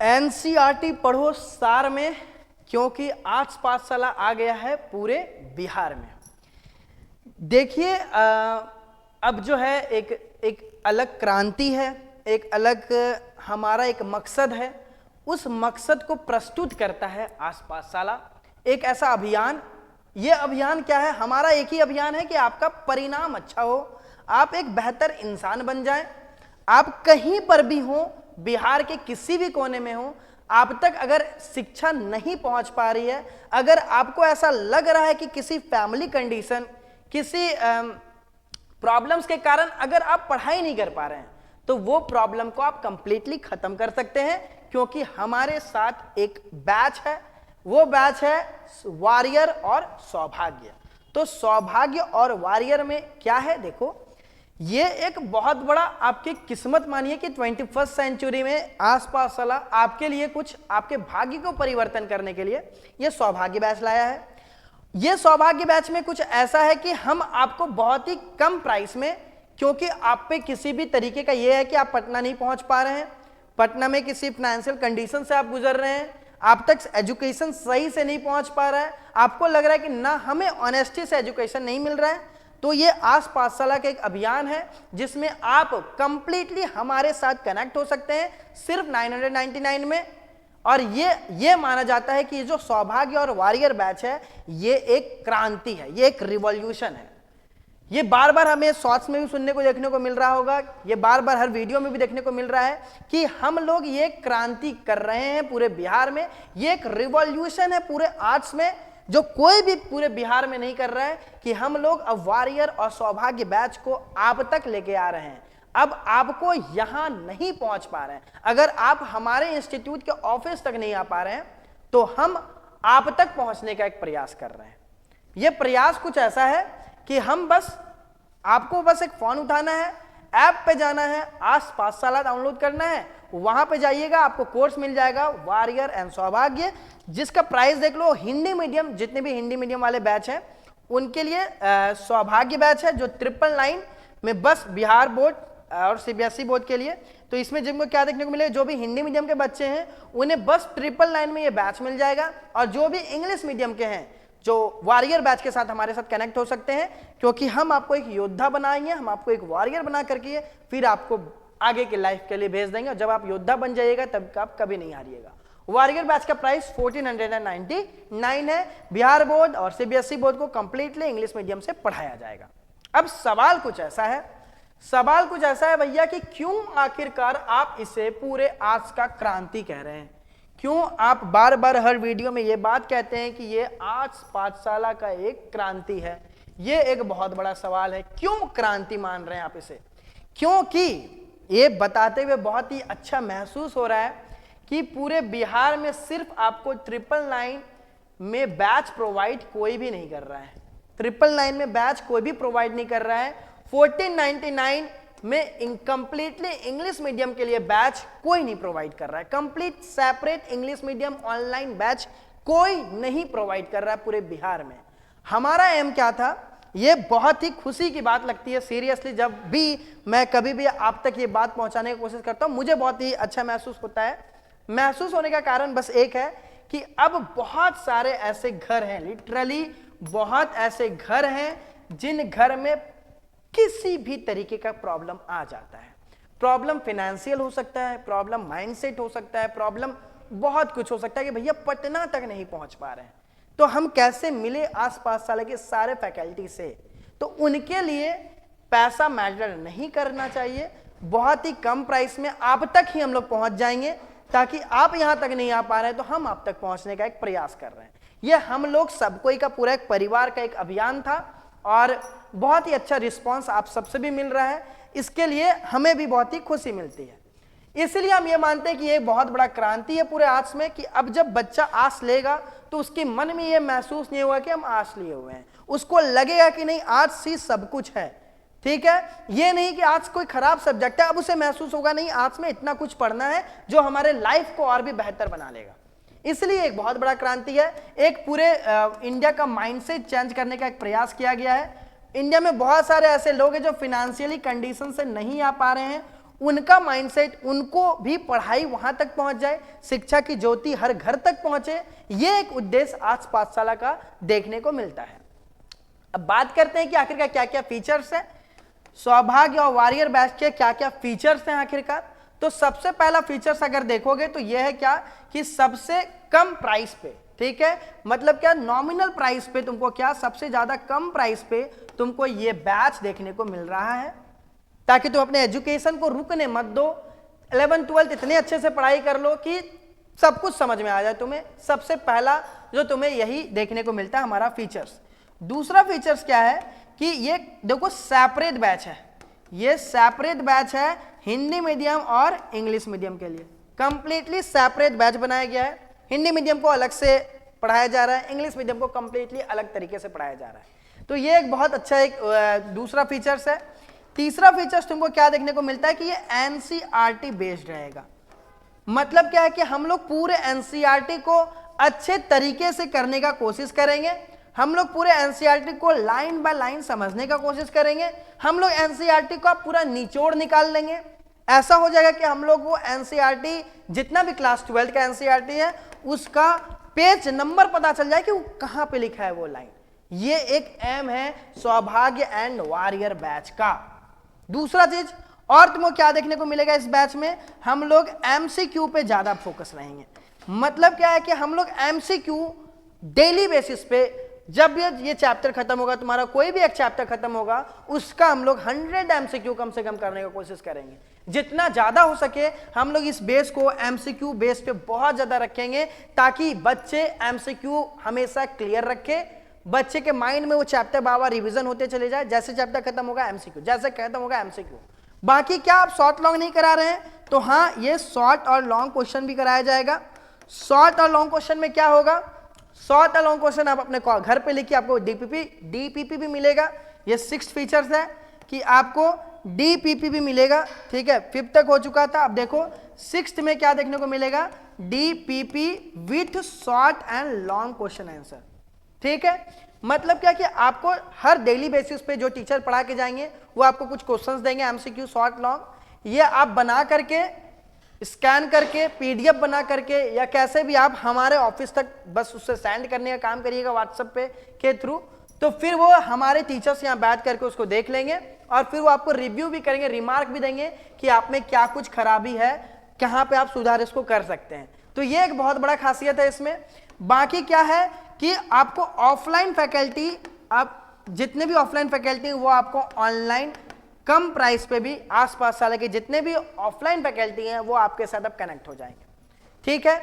NCERT पढ़ो सार में, क्योंकि आज पाठशाला आ गया है पूरे बिहार में। देखिए अब जो है एक अलग क्रांति है, एक अलग हमारा एक मकसद है, उस मकसद को प्रस्तुत करता है आज पाठशाला। एक ऐसा अभियान, ये अभियान क्या है, हमारा एक ही अभियान है कि आपका परिणाम अच्छा हो, आप एक बेहतर इंसान बन जाएं। आप कहीं पर भी हो, बिहार के किसी भी कोने में हो, आप तक अगर शिक्षा नहीं पहुंच पा रही है, अगर आपको ऐसा लग रहा है कि किसी फैमिली कंडीशन, किसी प्रॉब्लम्स के कारण अगर आप पढ़ाई नहीं कर पा रहे हैं, तो वो प्रॉब्लम को आप कंप्लीटली खत्म कर सकते हैं, क्योंकि हमारे साथ एक बैच है। वो बैच है वॉरियर और सौभाग्य। तो सौभाग्य और वॉरियर में क्या है, देखो ये एक बहुत बड़ा आपकी किस्मत मानिए कि 21st सेंचुरी में आसपास साला आपके लिए कुछ आपके भाग्य को परिवर्तन करने के लिए ये सौभाग्य बैच लाया है। ये सौभाग्य बैच में कुछ ऐसा है कि हम आपको बहुत ही कम प्राइस में, क्योंकि आप पे किसी भी तरीके का ये है कि आप पटना नहीं पहुंच पा रहे हैं, पटना में किसी फाइनेंशियल कंडीशन से आप गुजर रहे हैं, आप तक एजुकेशन सही से नहीं पहुंच पा रहा है, आपको लग रहा है कि ना हमें ऑनेस्टी से एजुकेशन नहीं मिल रहा है, तो ये आज पाठशाला का एक अभियान है जिसमें आप कंप्लीटली हमारे साथ कनेक्ट हो सकते हैं सिर्फ 999 में। और ये माना जाता है कि ये जो सौभाग्य और वॉरियर बैच है, ये एक क्रांति है, ये एक रिवॉल्यूशन है। ये बार बार हमें शॉर्ट्स में भी सुनने को देखने को मिल रहा होगा, ये बार बार हर वीडियो में भी देखने को मिल रहा है कि हम लोग ये क्रांति कर रहे हैं पूरे बिहार में। ये एक रिवॉल्यूशन है पूरे आर्ट्स में, जो कोई भी पूरे बिहार में नहीं कर रहा है, कि हम लोग अब वॉरियर और सौभाग्य बैच को आप तक लेके आ रहे हैं। अब आपको यहां नहीं पहुंच पा रहे हैं, अगर आप हमारे इंस्टीट्यूट के ऑफिस तक नहीं आ पा रहे हैं, तो हम आप तक पहुंचने का एक प्रयास कर रहे हैं। यह प्रयास कुछ ऐसा है कि हम आपको बस एक फोन उठाना है, ऐप पे जाना है, आज पाठशाला डाउनलोड करना है, वहां पे जाइएगा, आपको कोर्स मिल जाएगा वॉरियर एंड सौभाग्य, जिसका प्राइस देख लो। हिंदी मीडियम, जितने भी हिंदी मीडियम वाले बैच हैं उनके लिए सौभाग्य बैच है, जो 999 में बस बिहार बोर्ड और सीबीएसई बोर्ड के लिए। तो इसमें जिनको क्या देखने को मिलेगा, जो भी हिंदी मीडियम के बच्चे हैं उन्हें बस 999 में ये बैच मिल जाएगा, और जो भी इंग्लिश मीडियम के हैं जो वॉरियर बैच के साथ हमारे साथ कनेक्ट हो सकते हैं, क्योंकि हम आपको एक योद्धा बनाएंगे, हम आपको एक वॉरियर बना करके फिर आपको आगे के लाइफ के लिए भेज देंगे, और जब आप योद्धा बन जाइएगा तब आप कभी नहीं हारिएगा। वॉरियर बैच का प्राइस 1499 है। बिहार बोर्ड और सीबीएसई बोर्ड को कंप्लीटली इंग्लिश मीडियम से पढ़ाया जाएगा। अब सवाल कुछ ऐसा है भैया कि क्यों आखिरकार आप इसे पूरे आज का क्रांति कह रहे हैं, क्यों आप बार बार हर वीडियो में ये बात कहते हैं कि ये आज पाठशाला का एक क्रांति है। ये एक बहुत बड़ा सवाल है, क्यों क्रांति मान रहे हैं आप इसे? क्योंकि ये बताते हुए बहुत ही अच्छा महसूस हो रहा है कि पूरे बिहार में सिर्फ आपको 999 में बैच प्रोवाइड कोई भी नहीं कर रहा है, 999 में बैच कोई भी प्रोवाइड नहीं कर रहा है। 1499 में इनकम्प्लीटली इंग्लिश मीडियम के लिए बैच कोई नहीं प्रोवाइड कर रहा है, complete separate English medium online batch कोई नहीं प्रोवाइड कर रहा है पूरे बिहार में। हमारा एम क्या था, ये बहुत ही खुशी की बात लगती है सीरियसली, जब भी मैं कभी भी आप तक ये बात पहुंचाने की कोशिश करता हूं, मुझे बहुत ही अच्छा महसूस होता है। महसूस होने का कारण बस एक है कि अब बहुत सारे ऐसे घर हैं, लिटरली बहुत ऐसे घर हैं जिन घर में किसी भी तरीके का प्रॉब्लम आ जाता है। प्रॉब्लम फाइनेंशियल हो सकता है, प्रॉब्लम माइंडसेट हो सकता है, प्रॉब्लम बहुत कुछ हो सकता है कि भैया पटना तक नहीं पहुंच पा रहे हैं, तो हम कैसे मिले आसपास साले के सारे फैकल्टी से। तो उनके लिए पैसा मैटर नहीं करना चाहिए, बहुत ही कम प्राइस में आप तक ही हम लोग पहुंच जाएंगे, ताकि आप यहां तक नहीं आ पा रहे हैं तो हम आप तक पहुंचने का एक प्रयास कर रहे हैं। यह हम लोग सबको का पूरा एक परिवार का एक अभियान था, और बहुत ही अच्छा रिस्पांस आप सबसे भी मिल रहा है, इसके लिए हमें भी बहुत ही खुशी मिलती है। इसलिए हम ये मानते हैं कि ये बहुत बड़ा क्रांति है पूरे आर्ट्स में, कि अब जब बच्चा आर्ट्स लेगा तो उसके मन में ये महसूस नहीं होगा कि हम आर्ट्स लिए हुए हैं, उसको लगेगा कि नहीं आर्ट्स ही सब कुछ है। ठीक है, ये नहीं कि आर्ट्स कोई खराब सब्जेक्ट है, अब उसे महसूस होगा नहीं आर्ट्स में इतना कुछ पढ़ना है जो हमारे लाइफ को और भी बेहतर बना लेगा। इसलिए एक बहुत बड़ा क्रांति है, एक पूरे इंडिया का माइंडसेट चेंज करने का एक प्रयास किया गया है। इंडिया में बहुत सारे ऐसे लोग हैं जो फिनेंशियली कंडीशन से नहीं आ पा रहे हैं, उनका माइंडसेट, उनको भी पढ़ाई वहां तक पहुंच जाए, शिक्षा की ज्योति हर घर तक पहुंचे, ये एक उद्देश्य आज पाठशाला का देखने को मिलता है। अब बात करते हैं कि आखिरकार क्या क्या फीचर्स है, सौभाग्य और वॉरियर बैच के क्या क्या फीचर्स हैं आखिरकार। तो सबसे पहला फीचर्स अगर देखोगे तो यह है क्या कि सबसे कम प्राइस पे, ठीक है, मतलब क्या नॉमिनल प्राइस पे तुमको क्या सबसे ज्यादा कम प्राइस पे तुमको ये बैच देखने को मिल रहा है, ताकि तुम अपने एजुकेशन को रुकने मत दो। 11th 12th इतने अच्छे से पढ़ाई कर लो कि सब कुछ समझ में आ जाए तुम्हें। सबसे पहला जो तुम्हें यही देखने को मिलता है हमारा फीचर्स। दूसरा फीचर्स क्या है कि ये देखो सेपरेट बैच है, ये सेपरेट बैच है हिंदी मीडियम और इंग्लिश मीडियम के लिए, कंप्लीटली सेपरेट बैच बनाया गया है। हिंदी मीडियम को अलग से पढ़ाया जा रहा है, इंग्लिश मीडियम को कंप्लीटली अलग तरीके से पढ़ाया जा रहा है। तो ये एक बहुत अच्छा एक दूसरा फीचर्स है। तीसरा फीचर्स तुमको क्या देखने को मिलता है कि ये एनसीईआरटी बेस्ड रहेगा। मतलब क्या है कि हम लोग पूरे एनसीईआरटी को अच्छे तरीके से करने का कोशिश करेंगे, हम लोग पूरे एनसीईआरटी को लाइन बाय लाइन समझने का कोशिश करेंगे, हम लोग एनसीईआरटी का पूरा निचोड़ निकाल लेंगे। ऐसा हो जाएगा कि हम लोग वो एनसीईआरटी जितना भी क्लास 12 का एनसीईआरटी है उसका पेज नंबर पता चल जाए कि वो कहां पे लिखा है वो लाइन। ये एक एम है सौभाग्य एंड वॉरियर बैच का। दूसरा चीज और तुमको क्या देखने को मिलेगा इस बैच में, हम लोग एमसीक्यू पे ज्यादा फोकस रहेंगे। मतलब क्या है कि हम लोग एमसीक्यू डेली बेसिस पे, जब ये चैप्टर खत्म होगा, तुम्हारा कोई भी एक चैप्टर खत्म होगा, उसका हम लोग 100 एमसीक्यू कम से कम करने की कोशिश करेंगे। जितना ज्यादा हो सके हम लोग इस बेस को एमसीक्यू बेस पे बहुत ज्यादा रखेंगे, ताकि बच्चे एमसीक्यू हमेशा क्लियर रखे, बच्चे के माइंड में वो चैप्टर बार रिवीजन होते चले जाए। जैसे चैप्टर खत्म होगा एमसीक्यू, जैसे खत्म होगा एमसीक्यू। बाकी क्या आप शॉर्ट लॉन्ग नहीं करा रहे हैं, तो हाँ ये शॉर्ट और लॉन्ग क्वेश्चन भी कराया जाएगा। शॉर्ट और लॉन्ग क्वेश्चन में क्या होगा, शॉर्ट और लॉन्ग क्वेश्चन आप अपने घर पे लिखिए, आपको डीपीपी भी मिलेगा। ये 6th फीचर्स है कि आपको डीपीपी भी मिलेगा, ठीक है। 5th तक हो चुका था, अब देखो 6th में क्या देखने को मिलेगा, DPP with short and long question answer, ठीक है। मतलब क्या कि आपको हर डेली बेसिस पे जो टीचर पढ़ा के जाएंगे वो आपको कुछ क्वेश्चंस देंगे एमसीक्यू शॉर्ट लॉन्ग, ये आप बना करके स्कैन करके पीडीएफ बना करके या कैसे भी आप हमारे ऑफिस तक बस उससे सेंड करने का काम करिएगा व्हाट्सएप पे के थ्रू। तो फिर वो हमारे टीचर्स यहाँ बैठ करके उसको देख लेंगे और फिर वो आपको रिव्यू भी करेंगे, रिमार्क भी देंगे कि आप में क्या कुछ खराबी है, कहाँ पे आप सुधार इसको कर सकते हैं। तो ये एक बहुत बड़ा खासियत है इसमें। बाकी क्या है कि आपको ऑफलाइन फैकल्टी, आप जितने भी ऑफलाइन फैकल्टी वो आपको ऑनलाइन कम प्राइस पे भी आसपास साल के जितने भी ऑफलाइन फैकल्टी हैं वो आपके साथ अब कनेक्ट हो जाएंगे, ठीक है।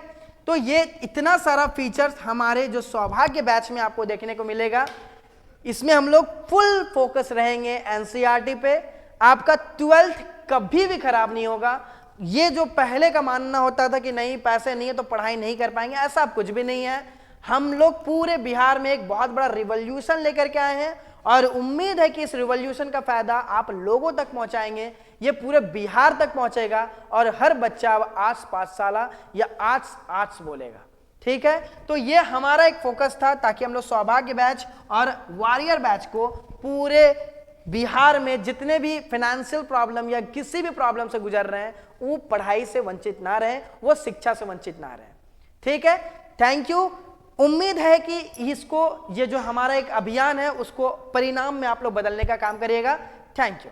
तो ये इतना सारा फीचर्स हमारे जो सौभाग्य बैच में आपको देखने को मिलेगा। इसमें हम लोग फुल फोकस रहेंगे एनसीईआरटी पे। आपका 12th कभी भी खराब नहीं होगा। ये जो पहले का मानना होता था कि नहीं पैसे नहीं है तो पढ़ाई नहीं कर पाएंगे, ऐसा कुछ भी नहीं है। हम लोग पूरे बिहार में एक बहुत बड़ा रिवॉल्यूशन लेकर के आए हैं और उम्मीद है कि इस रिवॉल्यूशन का फायदा आप लोगों तक पहुंचाएंगे, ये पूरे बिहार तक पहुंचेगा और हर बच्चा अब आर्ट्स पाठशाला या आर्ट्स बोलेगा, ठीक है। तो ये हमारा एक फोकस था ताकि हम लोग सौभाग्य बैच और वॉरियर बैच को पूरे बिहार में जितने भी फाइनेंशियल प्रॉब्लम या किसी भी प्रॉब्लम से गुजर रहे हैं वो पढ़ाई से वंचित ना रहे, वो शिक्षा से वंचित ना रहे, ठीक है। Thank you. उम्मीद है कि इसको, ये जो हमारा एक अभियान है उसको परिणाम में आप लोग बदलने का काम करिएगा। Thank you.